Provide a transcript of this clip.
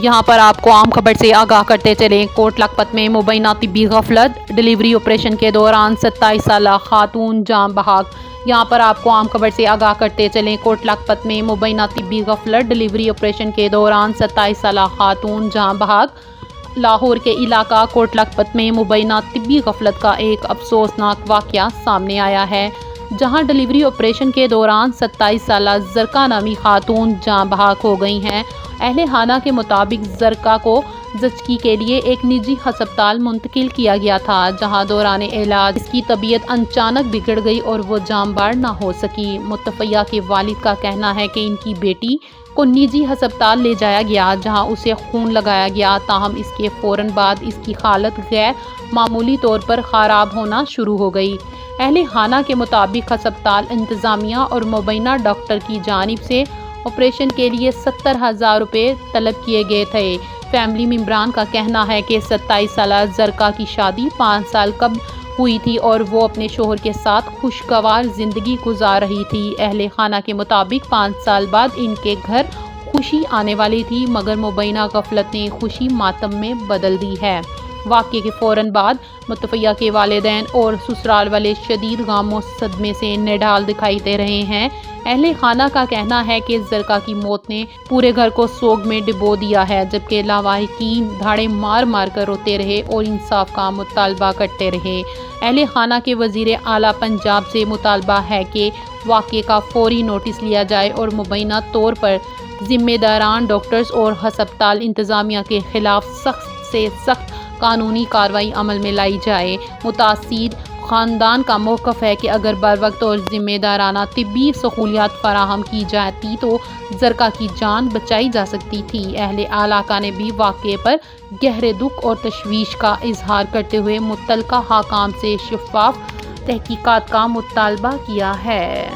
یہاں پر آپ کو عام خبر سے آگاہ کرتے چلیں۔ کوٹ لکھپت میں مبینہ طبی غفلت، ڈلیوری آپریشن کے دوران 27 سالہ خاتون جاں بحق۔ یہاں پر آپ کو عام خبر سے آگاہ کرتے چلیں۔ کوٹ لکھپت میں مبینہ طبی غفلت، ڈلیوری آپریشن کے دوران 27 سالہ خاتون جاں بحق۔ لاہور کے علاقہ کوٹ لکھپت میں مبینہ طبی غفلت کا ایک افسوسناک واقعہ سامنے آیا ہے، جہاں ڈلیوری آپریشن کے دوران 27 سالہ زرقا نامی خاتون جاں بحق ہو گئی ہیں۔ اہل خانہ کے مطابق زرقا کو زچگی کے لیے ایک نجی ہسپتال منتقل کیا گیا تھا، جہاں دوران علاج اس کی طبیعت اچانک بگڑ گئی اور وہ جاں بحق نہ ہو سکی۔ متوفیہ کے والد کا کہنا ہے کہ ان کی بیٹی کو نجی ہسپتال لے جایا گیا، جہاں اسے خون لگایا گیا، تاہم اس کے فوراً بعد اس کی حالت غیر معمولی طور پر خراب ہونا شروع ہو گئی۔ اہل خانہ کے مطابق ہسپتال انتظامیہ اور مبینہ ڈاکٹر کی جانب سے آپریشن کے لیے 70,000 روپے طلب کیے گئے تھے۔ فیملی ممبران کا کہنا ہے کہ 27 سالہ زرقا کی شادی 5 سال قبل ہوئی تھی اور وہ اپنے شوہر کے ساتھ خوشگوار زندگی گزار رہی تھی۔ اہل خانہ کے مطابق 5 سال بعد ان کے گھر خوشی آنے والی تھی، مگر مبینہ غفلت نے خوشی ماتم میں بدل دی ہے۔ واقعے کے فوراً بعد متوفیہ کے والدین اور سسرال والے شدید غم و صدمے سے نڈال دکھائی دے رہے ہیں۔ اہل خانہ کا کہنا ہے کہ زرقا کی موت نے پورے گھر کو سوگ میں ڈبو دیا ہے، جبکہ لاواحقین دھاڑے مار مار کر روتے رہے اور انصاف کا مطالبہ کرتے رہے۔ اہل خانہ کے وزیر اعلیٰ پنجاب سے مطالبہ ہے کہ واقعے کا فوری نوٹس لیا جائے اور مبینہ طور پر ذمہ داران ڈاکٹرز اور ہسپتال انتظامیہ کے خلاف سخت سے سخت قانونی کارروائی عمل میں لائی جائے۔ متاثرہ خاندان کا موقف ہے کہ اگر بروقت اور ذمہ دارانہ طبی سہولیات فراہم کی جاتی تو زرقا کی جان بچائی جا سکتی تھی۔ اہل علاقہ نے بھی واقعے پر گہرے دکھ اور تشویش کا اظہار کرتے ہوئے متعلقہ حکام سے شفاف تحقیقات کا مطالبہ کیا ہے۔